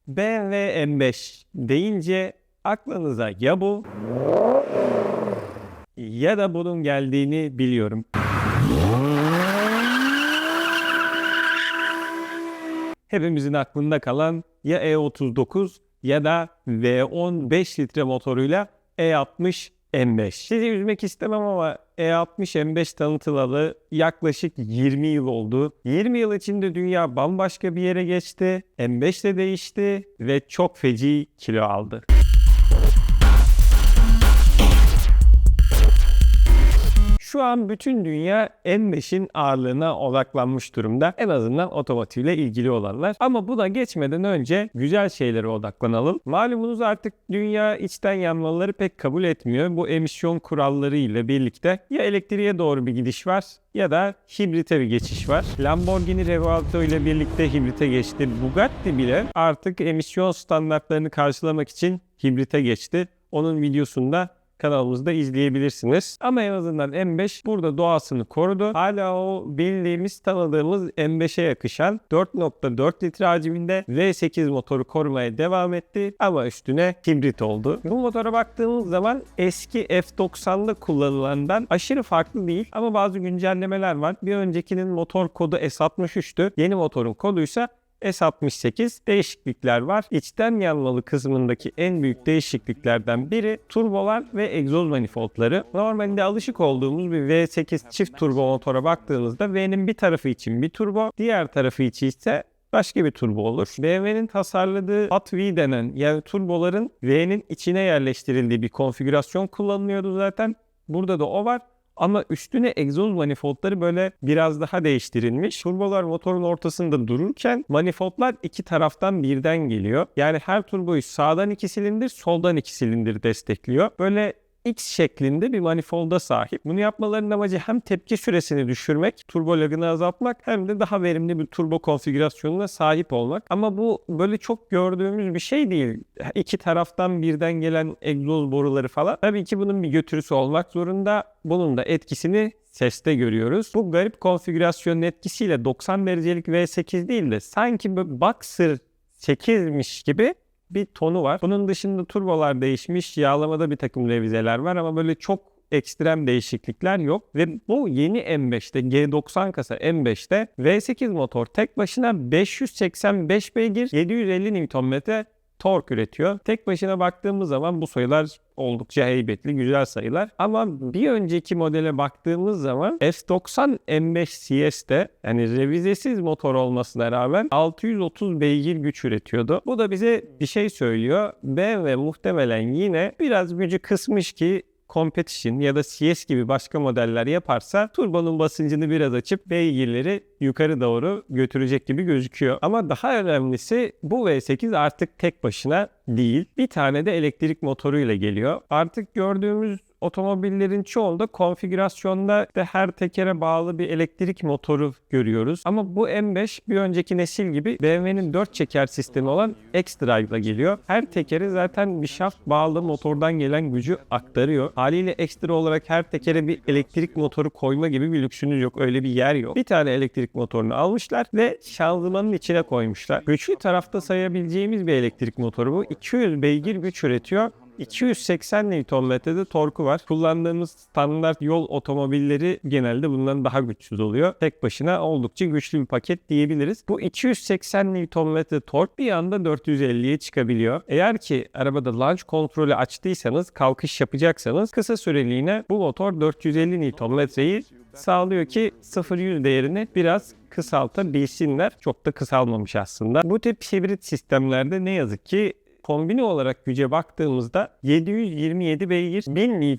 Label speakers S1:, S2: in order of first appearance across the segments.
S1: BMW M5 deyince aklınıza ya bu ya da bunun geldiğini biliyorum. Hepimizin aklında kalan ya E39 ya da V10 5 litre motoruyla E60 M5. Sizi üzmek istemem ama E60 M5 tanıtılalı yaklaşık 20 yıl oldu. 20 yıl içinde dünya bambaşka bir yere geçti. M5 de değişti ve çok feci kilo aldı. Şu an bütün dünya M5'in ağırlığına odaklanmış durumda. En azından otomotivle ilgili olanlar. Ama buna geçmeden önce güzel şeylere odaklanalım. Malumunuz artık dünya içten yanmaları pek kabul etmiyor. Bu emisyon kuralları ile birlikte ya elektriğe doğru bir gidiş var ya da hibrite bir geçiş var. Lamborghini Revuelto ile birlikte hibrite geçti. Bugatti bile artık emisyon standartlarını karşılamak için hibrite geçti. Onun videosunda kanalımızda izleyebilirsiniz. Ama en azından M5 burada doğasını korudu. Hala o bildiğimiz, tanıdığımız M5'e yakışan 4.4 litre hacminde V8 motoru korumaya devam etti. Ama üstüne hibrit oldu. Bu motora baktığımız zaman eski F90'da kullanılandan aşırı farklı değil. Ama bazı güncellemeler var. Bir öncekinin motor kodu S63'tü. Yeni motorun koduysa S68. Değişiklikler var. İçten yanmalı kısmındaki en büyük değişikliklerden biri turbolar ve egzoz manifoldları. Normalde alışık olduğumuz bir V8 çift turbo motora baktığınızda V'nin bir tarafı için bir turbo, diğer tarafı için ise başka bir turbo olur. BMW'nin tasarladığı Hot V denen, yani turboların V'nin içine yerleştirildiği bir konfigürasyon kullanılıyordu zaten. Burada da o var. Ama üstüne egzoz manifoldları böyle biraz daha değiştirilmiş. Turbolar motorun ortasında dururken manifoldlar iki taraftan birden geliyor. Yani her turboyu sağdan 2 silindir, soldan 2 silindir destekliyor. Böyle X şeklinde bir manifolda sahip. Bunu yapmalarının amacı hem tepki süresini düşürmek, turbo lagını azaltmak, hem de daha verimli bir turbo konfigürasyonuna sahip olmak. Ama bu böyle çok gördüğümüz bir şey değil. İki taraftan birden gelen egzoz boruları falan. Tabii ki bunun bir götürüsü olmak zorunda. Bunun da etkisini seste görüyoruz. Bu garip konfigürasyonun etkisiyle 90 derecelik V8 değil de sanki böyle Boxer 8'miş gibi bir tonu var. Bunun dışında turbolar değişmiş, yağlamada bir takım revizeler var ama böyle çok ekstrem değişiklikler yok. Ve bu yeni M5'te, G90 kasa M5'te V8 motor tek başına 585 beygir, 750 Nm tork üretiyor. Tek başına baktığımız zaman bu sayılar oldukça heybetli, güzel sayılar. Ama bir önceki modele baktığımız zaman F90 M5 CS'de, yani revizesiz motor olmasına rağmen 630 beygir güç üretiyordu. Bu da bize bir şey söylüyor. BMW muhtemelen yine biraz gücü kısmış ki Competition ya da CS gibi başka modeller yaparsa turbonun basıncını biraz açıp beygirleri yukarı doğru götürecek gibi gözüküyor. Ama daha önemlisi bu V8 artık tek başına değil. Bir tane de elektrik motoruyla geliyor. Artık gördüğümüz otomobillerin çoğunda konfigürasyonda da her tekere bağlı bir elektrik motoru görüyoruz. Ama bu M5 bir önceki nesil gibi BMW'nin 4 çeker sistemi olan xDrive ile geliyor. Her tekere zaten bir şaft bağlı motordan gelen gücü aktarıyor. Haliyle ekstra olarak her tekere bir elektrik motoru koyma gibi bir lüksünüz yok. Öyle bir yer yok. Bir tane elektrik motorunu almışlar ve şanzımanın içine koymuşlar. Güçlü tarafta sayabileceğimiz bir elektrik motoru bu. 200 beygir güç üretiyor. 280 Nm'de torku var. Kullandığımız standart yol otomobilleri genelde bundan daha güçsüz oluyor. Tek başına oldukça güçlü bir paket diyebiliriz. Bu 280 Nm tork bir anda 450'ye çıkabiliyor. Eğer ki arabada launch kontrolü açtıysanız, kalkış yapacaksanız kısa süreliğine bu motor 450 Nm'yi sağlıyor ki 0-100 değerini biraz kısaltabilsinler. Çok da kısalmamış aslında. Bu tip hibrit sistemlerde ne yazık ki kombine olarak güce baktığımızda 727 beygir 1000 Nm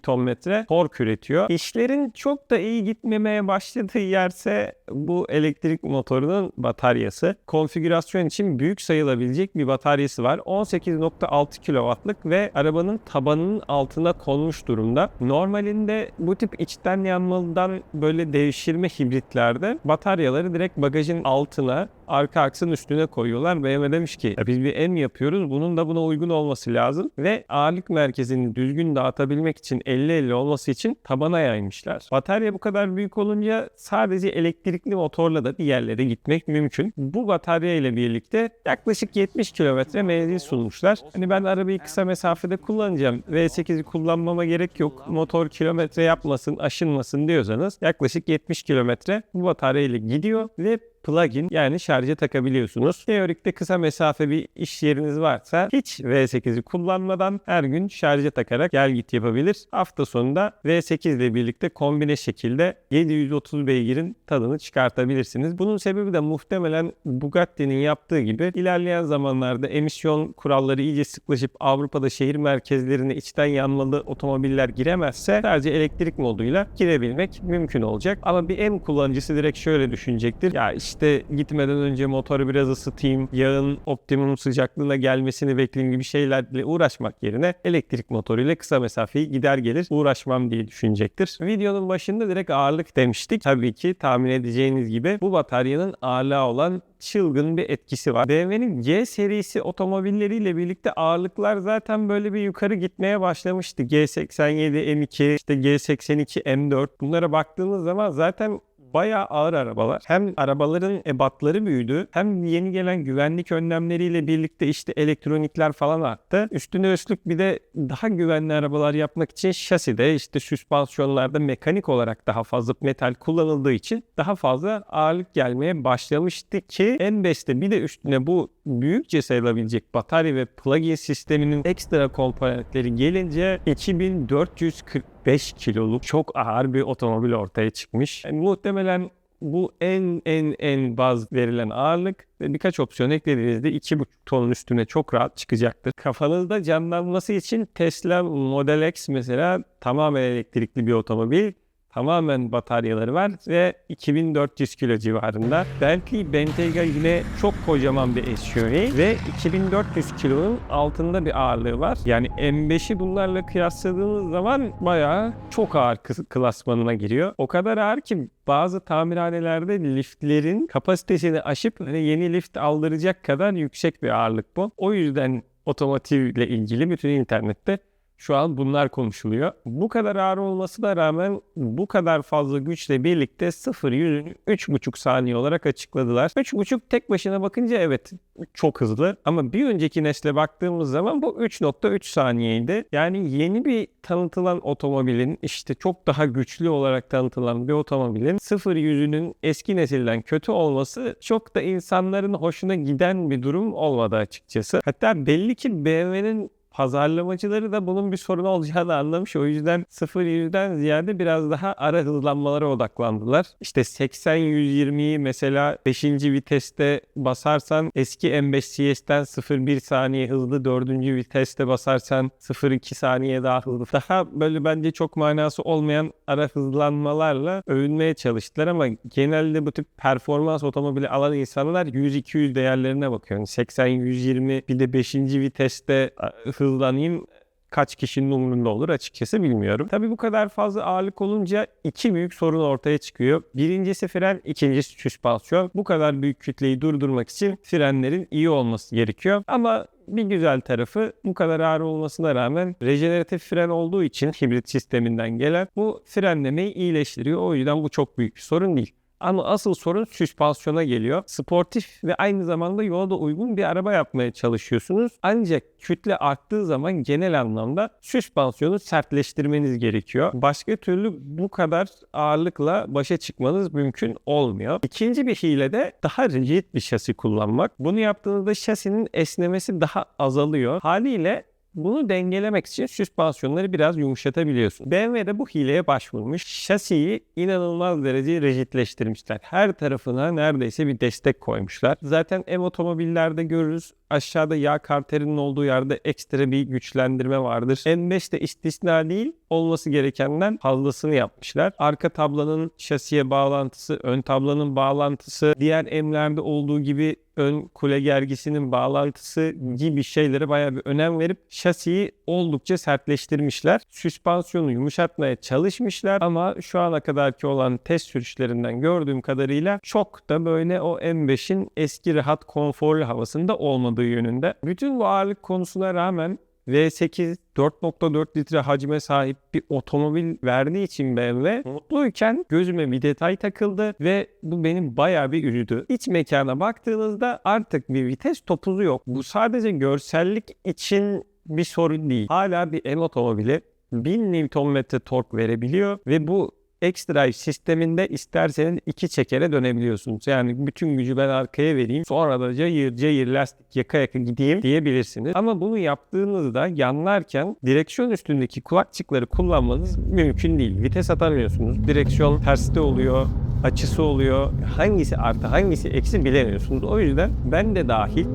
S1: tork üretiyor. İşlerin çok da iyi gitmemeye başladığı yerse bu elektrik motorunun bataryası. Konfigürasyon için büyük sayılabilecek bir bataryası var. 18.6 kW'lık ve arabanın tabanının altına konmuş durumda. Normalinde bu tip içten yanmalıdan böyle devşirme hibritlerde bataryaları direkt bagajın altına, arka aksın üstüne koyuyorlar. BMW demiş ki biz bir M yapıyoruz. Bunun da buna uygun olması lazım ve ağırlık merkezini düzgün dağıtabilmek için 50-50 olması için tabana yaymışlar. Batarya bu kadar büyük olunca sadece elektrik elektrikli motorla da bir yerlere gitmek mümkün. Bu batarya ile birlikte yaklaşık 70 kilometre menzil sunmuşlar. Hani ben arabayı kısa mesafede kullanacağım, V8'i kullanmama gerek yok, motor kilometre yapmasın, aşınmasın diyorsanız yaklaşık 70 kilometre bu batarya ile gidiyor ve plug-in, yani şarja takabiliyorsunuz. Teorikte kısa mesafe bir iş yeriniz varsa hiç V8'i kullanmadan her gün şarja takarak gel git yapabilir. Hafta sonunda V8 ile birlikte kombine şekilde 730 beygirin tadını çıkartabilirsiniz. Bunun sebebi de muhtemelen Bugatti'nin yaptığı gibi ilerleyen zamanlarda emisyon kuralları iyice sıklaşıp Avrupa'da şehir merkezlerine içten yanmalı otomobiller giremezse sadece elektrik moduyla girebilmek mümkün olacak. Ama bir M kullanıcısı direkt şöyle düşünecektir: ya işte gitmeden önce motoru biraz ısıtayım, yağın optimum sıcaklığına gelmesini bekleyeyim gibi şeylerle uğraşmak yerine elektrik motoruyla kısa mesafeyi gider gelir uğraşmam diye düşünecektir. Videonun başında direkt ağırlık demiştik. Tabii ki tahmin edeceğiniz gibi bu bataryanın ağırlığa olan çılgın bir etkisi var. BMW'nin G serisi otomobilleriyle birlikte ağırlıklar zaten böyle bir yukarı gitmeye başlamıştı. G87 M2, işte G82 M4. Bunlara baktığınız zaman zaten bayağı ağır arabalar. Hem arabaların ebatları büyüdü, hem yeni gelen güvenlik önlemleriyle birlikte işte elektronikler falan arttı. Üstüne üstlük bir de daha güvenli arabalar yapmak için şaside, işte süspansiyonlarda mekanik olarak daha fazla metal kullanıldığı için daha fazla ağırlık gelmeye başlamıştı ki en başta bir de üstüne bu büyükçe sayılabilecek batarya ve plug-in sisteminin ekstra komponentleri gelince 2445 kiloluk çok ağır bir otomobil ortaya çıkmış. Yani muhtemelen bu en baz verilen ağırlık ve birkaç opsiyon eklediğinizde 2,5 tonun üstüne çok rahat çıkacaktır. Kafanızda canlanması için Tesla Model X mesela tamamen elektrikli bir otomobil. Tamamen bataryaları var ve 2400 kilo civarında. Bentley Bentayga yine çok kocaman bir SUV ve 2400 kilonun altında bir ağırlığı var. Yani M5'i bunlarla kıyasladığınız zaman bayağı çok ağır klasmanına giriyor. O kadar ağır ki bazı tamirhanelerde liftlerin kapasitesini aşıp yeni lift aldıracak kadar yüksek bir ağırlık bu. O yüzden otomotivle ilgili bütün internette şu an bunlar konuşuluyor. Bu kadar ağır olmasına rağmen bu kadar fazla güçle birlikte 0-100'ünü 3,5 saniye olarak açıkladılar. 3,5 tek başına bakınca evet çok hızlı, ama bir önceki nesle baktığımız zaman bu 3,3 saniyeydi. Yani yeni bir tanıtılan otomobilin, işte çok daha güçlü olarak tanıtılan bir otomobilin 0-100'ünün eski nesilden kötü olması çok da insanların hoşuna giden bir durum olmadı açıkçası. Hatta belli ki BMW'nin pazarlamacıları da bunun bir sorun olacağını anlamış. O yüzden 0-100'den ziyade biraz daha ara hızlanmalara odaklandılar. İşte 80-120'yi mesela 5. viteste basarsan eski M5 CS'ten 0,1 saniye hızlı, 4. viteste basarsan 0,2 saniye daha hızlı. Daha böyle bence çok manası olmayan ara hızlanmalarla övünmeye çalıştılar, ama genelde bu tip performans otomobili alan insanlar 100-200 değerlerine bakıyor. Yani 80-120 bir de 5. viteste hızlanayım, kaç kişinin umurunda olur açıkçası bilmiyorum. Tabii bu kadar fazla ağırlık olunca iki büyük sorun ortaya çıkıyor. Birincisi fren, ikincisi süspansiyon. Bu kadar büyük kütleyi durdurmak için frenlerin iyi olması gerekiyor. Ama bir güzel tarafı, bu kadar ağır olmasına rağmen rejeneratif fren olduğu için hibrit sisteminden gelen bu frenlemeyi iyileştiriyor. O yüzden bu çok büyük bir sorun değil. Ama asıl sorun süspansiyona geliyor. Sportif ve aynı zamanda yola da uygun bir araba yapmaya çalışıyorsunuz. Ancak kütle arttığı zaman genel anlamda süspansiyonu sertleştirmeniz gerekiyor. Başka türlü bu kadar ağırlıkla başa çıkmanız mümkün olmuyor. İkinci bir hile de daha rigid bir şasi kullanmak. Bunu yaptığınızda şasinin esnemesi daha azalıyor. Haliyle bunu dengelemek için süspansiyonları biraz yumuşatabiliyorsun. BMW de bu hileye başvurmuş. Şasiyi inanılmaz derece rigidleştirmişler. Her tarafına neredeyse bir destek koymuşlar. Zaten M otomobillerde görürüz. Aşağıda yağ karterinin olduğu yerde ekstra bir güçlendirme vardır. M5 de istisna değil, olması gerekenden fazlasını yapmışlar. Arka tablanın şasiye bağlantısı, ön tablanın bağlantısı, diğer M'lerde olduğu gibi ön kule gergisinin bağlantısı gibi şeylere bayağı bir önem verip şasiyi oldukça sertleştirmişler. Süspansiyonu yumuşatmaya çalışmışlar, ama şu ana kadarki olan test sürüşlerinden gördüğüm kadarıyla çok da böyle o M5'in eski rahat konforlu havasında olmadığı yönünde. Bütün bu ağırlık konusuna rağmen V8 4.4 litre hacme sahip bir otomobil verdiği için BMW mutluyken gözüme bir detay takıldı ve bu beni bayağı bir üzdü. İç mekana baktığınızda artık bir vites topuzu yok. Bu sadece görsellik için bir sorun değil. Hala bir M otomobili 1000 Nm tork verebiliyor ve bu X-Drive sisteminde isterseniz 2 çekere dönebiliyorsunuz. Yani bütün gücü ben arkaya vereyim, sonra da cayır cayır lastik yaka yaka gideyim diyebilirsiniz. Ama bunu yaptığınızda yanlarken direksiyon üstündeki kulakçıkları kullanmanız mümkün değil. Vites atamıyorsunuz. Direksiyon terste oluyor, açısı oluyor. Hangisi artı hangisi eksi bilemiyorsunuz. O yüzden ben de dahil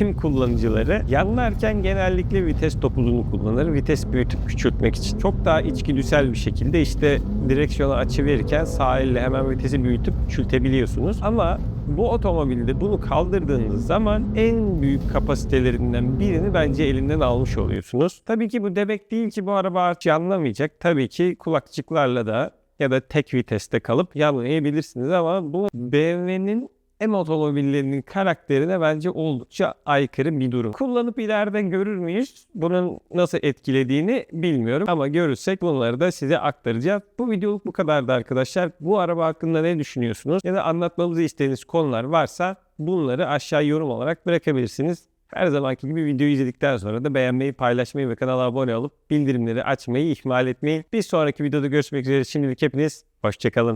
S1: M kullanıcıları yanlarken genellikle vites topuzunu kullanır. Vites büyütüp küçültmek için. Çok daha içgüdüsel bir şekilde işte direksiyona açı verirken sağ elle hemen vitesi büyütüp küçültebiliyorsunuz. Ama bu otomobilde bunu kaldırdığınız zaman en büyük kapasitelerinden birini bence elinden almış oluyorsunuz. Tabii ki bu demek değil ki bu araba artık yanlamayacak. Tabii ki kulakçıklarla da ya da tek viteste kalıp yanlayabilirsiniz ama bu BMW'nin M otomobillerinin karakterine bence oldukça aykırı bir durum. Kullanıp ileride görür müyüz? Bunun nasıl etkilediğini bilmiyorum ama görürsek bunları da size aktaracağız. Bu videoluk bu kadardı arkadaşlar. Bu araba hakkında ne düşünüyorsunuz? Ya da anlatmamızı istediğiniz konular varsa bunları aşağı yorum olarak bırakabilirsiniz. Her zamanki gibi videoyu izledikten sonra da beğenmeyi, paylaşmayı ve kanala abone olup bildirimleri açmayı ihmal etmeyin. Bir sonraki videoda görüşmek üzere. Şimdilik hepiniz hoşça kalın.